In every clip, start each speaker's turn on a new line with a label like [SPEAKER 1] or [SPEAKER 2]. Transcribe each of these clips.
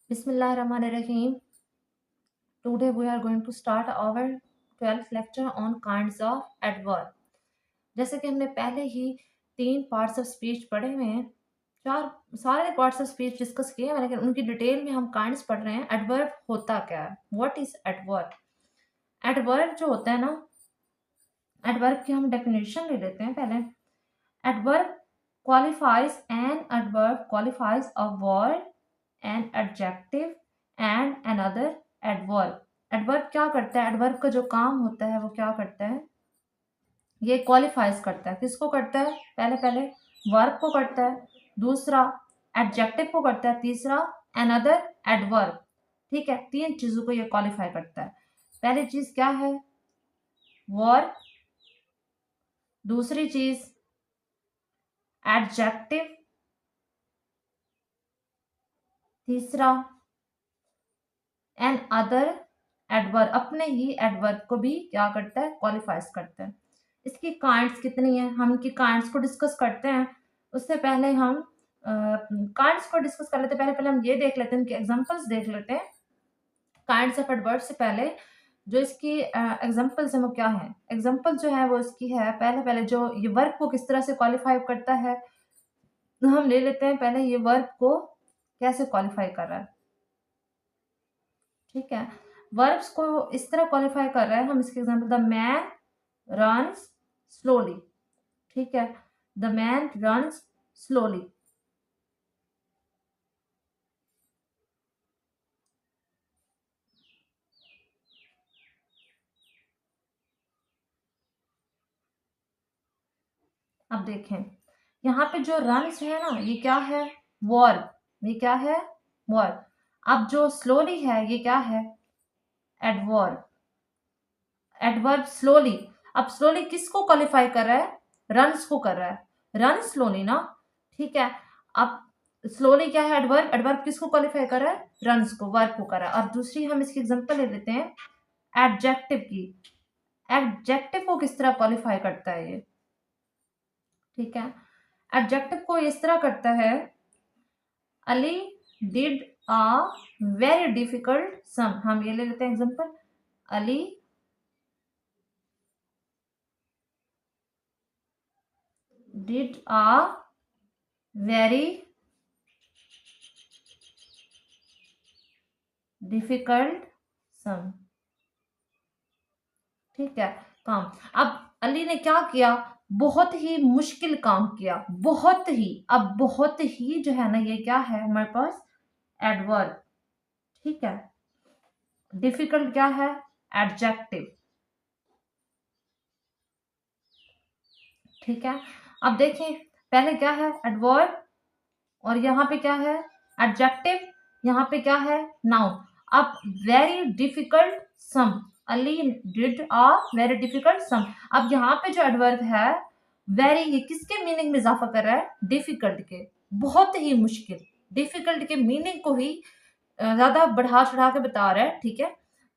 [SPEAKER 1] Bismillahirrahmanirrahim. Today we are going to start our 12th lecture on kinds of adverb. जैसे कि हमने पहले ही 3 parts of speech पढ़े हुए हैं, 4 सारे पार्ट्स ऑफ स्पीच डिस्कस किए हैं, लेकिन उनकी डिटेल में हम काइंड्स पढ़ रहे हैं। एडवर्ब होता क्या है? What is adverb? एडवर्ब जो होता है ना, एडवर्ब की हम डेफिनेशन ले लेते हैं पहले। Adverb qualifies an adverb qualifies a word, an adjective and another adverb. Adverb क्या करता है? एडवर्ब का जो काम होता है वो क्या करता है? ये क्वालिफाइज करता है। किसको करता है? पहले पहले वर्ब को करता है, दूसरा एडजेक्टिव को करता है, तीसरा अनदर एडवर्ब। ठीक है, 3 चीजों को ये क्वालिफाई करता है। पहली चीज क्या है? वर्ब। दूसरी चीज एडजेक्टिव, तीसरा एंड अदर एडवर्ब। अपने ही एडवर्ब को भी क्या करता है? क्वालिफाइज करता है। इसकी काइंड्स कितनी है? हम इनकी काइंड्स को डिस्कस करते हैं। उससे पहले हम काइंड्स को डिस्कस कर लेते हैं। पहले हम ये देख लेते हैं, इनके एग्जांपल्स देख लेते हैं। काइंड्स ऑफ एडवर्ब से पहले जो इसकी एग्जांपल्स है वो क्या है? एग्जांपल जो है वो इसकी है, पहले पहले जो ये वर्ब को किस तरह से क्वालिफाई करता है, तो हम ले लेते हैं पहले ये वर्ब को कैसे क्वालिफाई कर रहा है। ठीक है, वर्ब्स को इस तरह क्वालिफाई कर रहा है। हम इसके example, the man runs slowly. ठीक है, द मैन रन्स स्लोली। अब देखें, यहाँ पे जो रन्स है ना, ये क्या है? वर्ब। ये क्या है? वर्ब। अब जो स्लोली है ये क्या है? एडवर्ब। Adverb slowly. अब स्लोली किसको क्वालिफाई कर रहा है? रन्स को कर रहा है। रन स्लोली ना। ठीक है, अब स्लोली क्या है? एडवर्ब। एडवर्ब किसको क्वालिफाई कर रहा है? रन्स को, वर्ब को कर रहा है। और दूसरी हम इसकी एग्जांपल ले लेते हैं एडजेक्टिव की। एडजेक्टिव को किस तरह क्वालिफाई करता है ये? ठीक है, एडजेक्टिव को इस तरह करता है, Ali did a very difficult sum. हम ये ले लेते हैं example, Ali did a very difficult sum. ठीक है, काम। अब अली ने क्या किया? बहुत ही मुश्किल काम किया। बहुत ही, अब बहुत ही जो है ना, ये क्या है हमारे पास? एडवर्ब। ठीक है, डिफिकल्ट क्या है? एडजेक्टिव। ठीक है, अब देखें, पहले क्या है? एडवर्ब, और यहाँ पे क्या है? एडजेक्टिव। यहाँ पे क्या है? नाउन। अब very difficult sum, Ali did a very difficult sum. अब यहाँ पे जो एडवर्ब है वेरी, ये किसके मीनिंग में इजाफा कर रहा है? डिफिकल्ट के। बहुत ही मुश्किल, डिफिकल्ट के मीनिंग को ही ज्यादा बढ़ा चढ़ा के बता रहा है। ठीक है,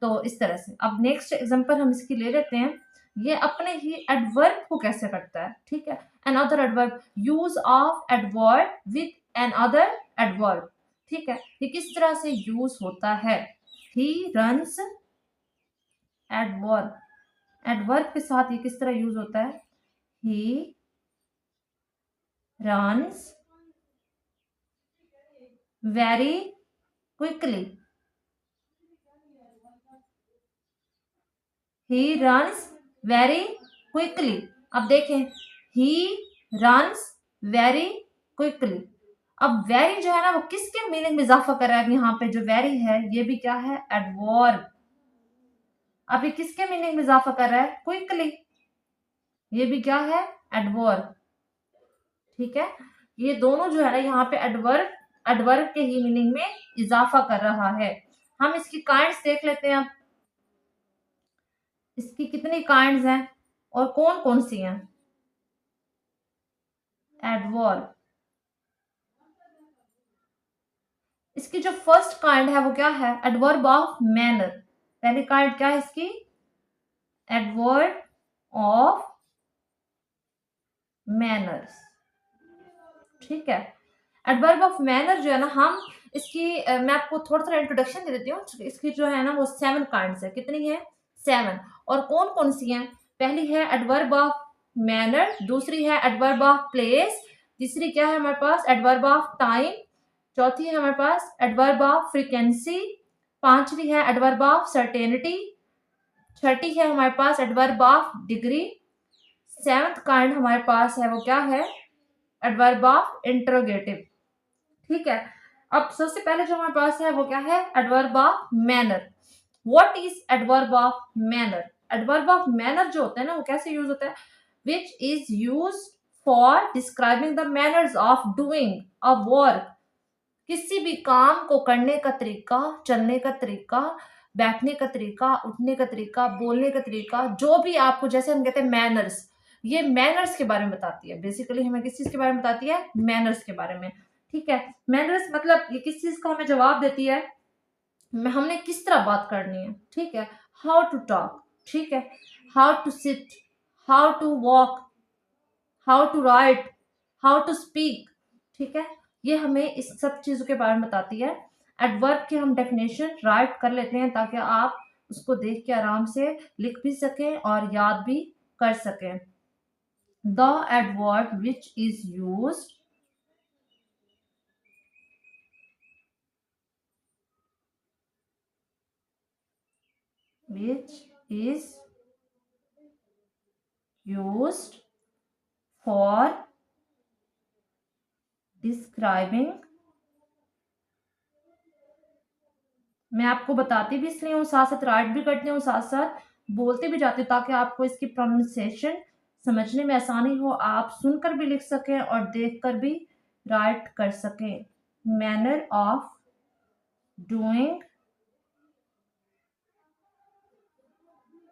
[SPEAKER 1] तो इस तरह से। अब नेक्स्ट एग्जांपल हम इसकी ले लेते हैं, ये अपने ही एडवर्ब को कैसे करता है। ठीक है, another adverb, use of adverb with another adverb। ठीक है, ये किस तरह से यूज होता है? he runs, adverb. एडवर्ब के साथ ये किस तरह यूज होता है? he runs very quickly। he runs very quickly। अब देखें, he runs very quickly। अब वेरी जो है ना, वो किसके मीनिंग में इजाफा कर रहा है? यहाँ पे जो वेरी है ये भी क्या है? एडवर्ब। अब ये किसके मीनिंग में इजाफा कर रहा है? क्विकली। ये भी क्या है? एडवर्ब। ठीक है, ये दोनों जो है ना, यहाँ पे एडवर्ब, एडवर्ब के ही मीनिंग में इजाफा कर रहा है। हम इसकी काइंड्स देख लेते हैं। अब इसकी कितनी काइंड्स हैं और कौन कौन सी हैं? एडवर्ब। इसकी जो फर्स्ट काइंड है वो क्या है? Adverb of manner. पहली काइंड क्या है इसकी? Adverb of manners. ठीक है, एडवर्ब ऑफ मैनर जो है ना, हम इसकी मैं आपको थोड़ा सा इंट्रोडक्शन दे देती हूँ। इसकी जो है ना वो 7 काइंड्स है। कितनी है? 7। और कौन कौन सी हैं? पहली है एडवर्ब ऑफ मैनर, दूसरी है एडवर्ब ऑफ प्लेस, तीसरी क्या है हमारे पास? एडवर्ब ऑफ टाइम, चौथी है हमारे पास एडवर्ब ऑफ फ्रीक्वेंसी, पांचवी है एडवर्ब ऑफ सर्टेनिटी, छठी है हमारे पास adverb of degree, seventh kind हमारे पास है वो क्या है? Adverb of interrogative. ठीक है। अब सबसे पहले जो हमारे पास है वो क्या है? Adverb of manner. What is adverb of manner? Adverb of manner जो होता है ना वो कैसे यूज होता है? Which is use for describing the manners of doing a work. किसी भी काम को करने का तरीका, चलने का तरीका, बैठने का तरीका, उठने का तरीका, बोलने का तरीका, जो भी आपको, जैसे हम कहते हैं मैनर्स, ये मैनर्स के बारे में बताती है। बेसिकली हमें किस चीज के बारे में बताती है? मैनर्स के बारे में। ठीक है। मैनर्स मतलब ये किस चीज का हमें जवाब देती है? हमने किस तरह बात करनी है। ठीक है। How to talk. ठीक है। How to sit, how to walk, how to write, how to speak. ठीक है। ये हमें इस सब चीजों के बारे में बताती है। एडवर्ब की हम डेफिनेशन राइट कर लेते हैं ताकि आप उसको देख के आराम से लिख भी सकें और याद भी कर सकें। The adverb which is used which is used for describing। मैं आपको बताती भी इसलिए हूँ, साथ साथ राइट भी करती हूँ, साथ साथ बोलते भी जाती हूँ ताकि आपको इसकी प्रोनाउंसिएशन समझने में आसानी हो, आप सुनकर भी लिख सकें और देखकर भी राइट कर सकें। Manner of doing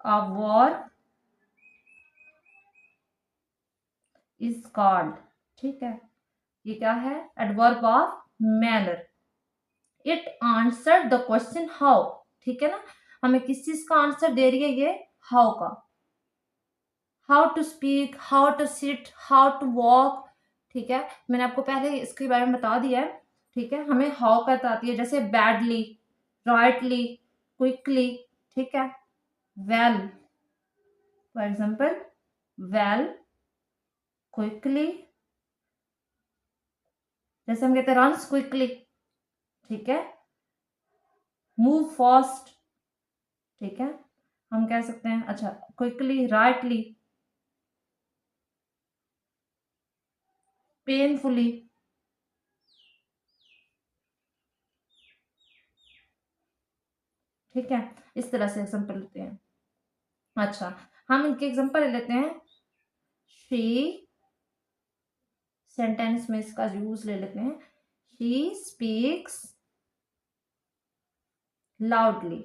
[SPEAKER 1] a work is called. ठीक है। ये क्या है? Adverb of manner. It answer the question how. ठीक है ना। हमें किस चीज का आंसर दे रही है ये? हाउ का। How to speak, how to sit, how to walk. ठीक है। मैंने आपको पहले इसके बारे में बता दिया है। ठीक है। हमें हाउ का बताती है, जैसे बैडली, राइटली, क्विकली। ठीक है। Well, for example, well, quickly, जैसे हम कहते हैं रन्स क्विकली। ठीक है। Move fast. ठीक है। हम कह सकते हैं, अच्छा, क्विकली, राइटली, पेनफुली। ठीक है। इस तरह से एग्जाम्पल लेते हैं। अच्छा, हम इनके एग्जाम्पल ले लेते हैं। शी, सेंटेंस में इसका यूज ले लेते हैं। She speaks loudly.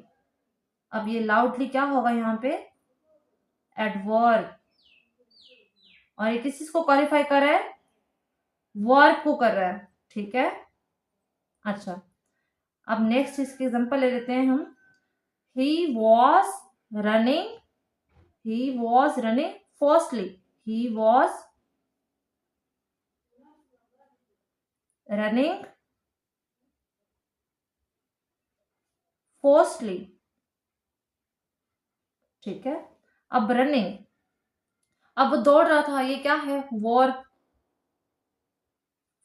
[SPEAKER 1] अब ये लाउडली क्या होगा यहाँ पे? एडवर्ब। और ये किस चीज को क्वालिफाई कर रहा है? वर्ब को कर रहा है। ठीक है। अच्छा, अब नेक्स्ट इसके एग्जांपल ले लेते हैं हम। He was running, he was running fastly, he was running fastly. ठीक है। अब रनिंग, अब वो दौड़ रहा था, ये क्या है? वर्ब।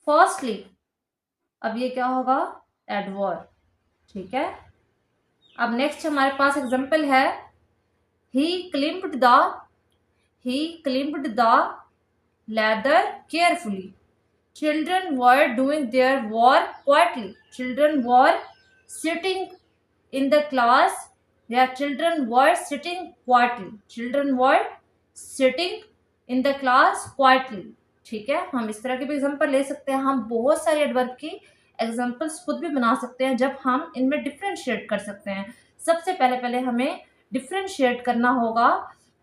[SPEAKER 1] फर्स्टली, अब ये क्या होगा? एडवर्ब। ठीक है। अब नेक्स्ट हमारे पास एग्जांपल है। He climbed the, he climbed the ladder carefully, children were doing their work quietly, children were sitting in the class, their children were sitting quietly, children were sitting in the class quietly। ठीक है। हम इस तरह के भी example ले सकते हैं। हम बहुत सारे एडवर्ब की एग्जाम्पल्स खुद भी बना सकते हैं जब हम इनमें डिफ्रेंशिएट कर सकते हैं। सबसे पहले पहले हमें डिफ्रेंशिएट करना होगा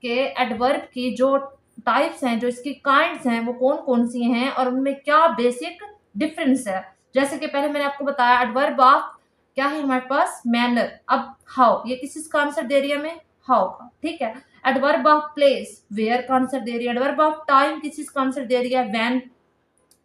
[SPEAKER 1] कि एडवर्ब की जो टाइप्स हैं, जो इसकी काइंड्स हैं, वो कौन कौन सी हैं और उनमें क्या बेसिक डिफरेंस है। जैसे कि पहले मैंने आपको बताया एडवर्ब ऑफ क्या है हमारे पास? मैनर। अब हाउ, ये किस का आंसर दे रही है हमें? हाउ का। ठीक है। एडवर्ब ऑफ प्लेस, वेयर का आंसर दे रही है। एडवर्ब ऑफ टाइम किस चीज का आंसर दे रही है? व्हेन।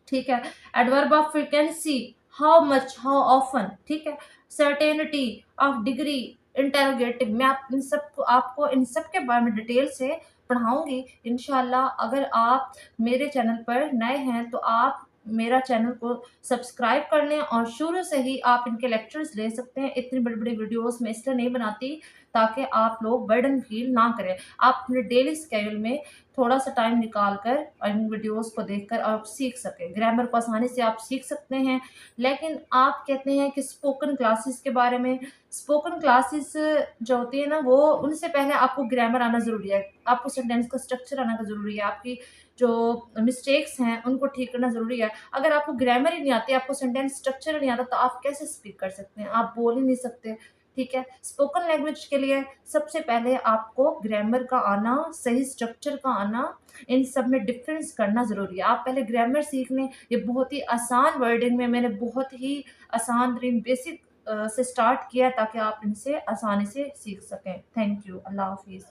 [SPEAKER 1] ठीक है। Adverb of frequency, how much, how often, ठीक है, सर्टेनिटी ऑफ डिग्री, इंटेरोगेटिव, मैं आप इन सबको आपको इन सब के बारे में डिटेल से पढ़ाऊंगी इंशाल्लाह। अगर आप मेरे चैनल पर नए हैं तो आप मेरा चैनल को सब्सक्राइब कर लें और शुरू से ही आप इनके लेक्चर्स ले सकते हैं। इतनी बड़ी बड़ी वीडियोस मैं इसलिए नहीं बनाती ताकि आप लोग बर्डन फील ना करें। आप अपने डेली स्केड्यूल में थोड़ा सा टाइम निकाल कर इन वीडियोस को देखकर आप सीख सकें। ग्रामर को आसानी से आप सीख सकते हैं। लेकिन आप कहते हैं कि स्पोकन क्लासेस के बारे में, स्पोकन क्लासेस जो होती है ना, वो उनसे पहले आपको ग्रामर आना ज़रूरी है, आपको सेंटेंस का स्ट्रक्चर आना ज़रूरी है, आपकी जो मिस्टेक्स हैं उनको ठीक करना ज़रूरी है। अगर आपको ग्रामर ही नहीं आती, आपको सेंटेंस स्ट्रक्चर नहीं आता, तो आप कैसे स्पीक कर सकते हैं? आप बोल ही नहीं सकते, ठीक है। स्पोकन लैंग्वेज के लिए सबसे पहले आपको ग्रामर का आना, सही स्ट्रक्चर का आना, इन सब में डिफरेंस करना ज़रूरी है। आप पहले ग्रामर सीख लें। ये बहुत ही आसान वर्डिंग में मैंने बहुत ही आसान तरीन बेसिक से स्टार्ट किया ताकि आप इनसे आसानी से सीख सकें। Thank you. अल्लाह हाफिज़।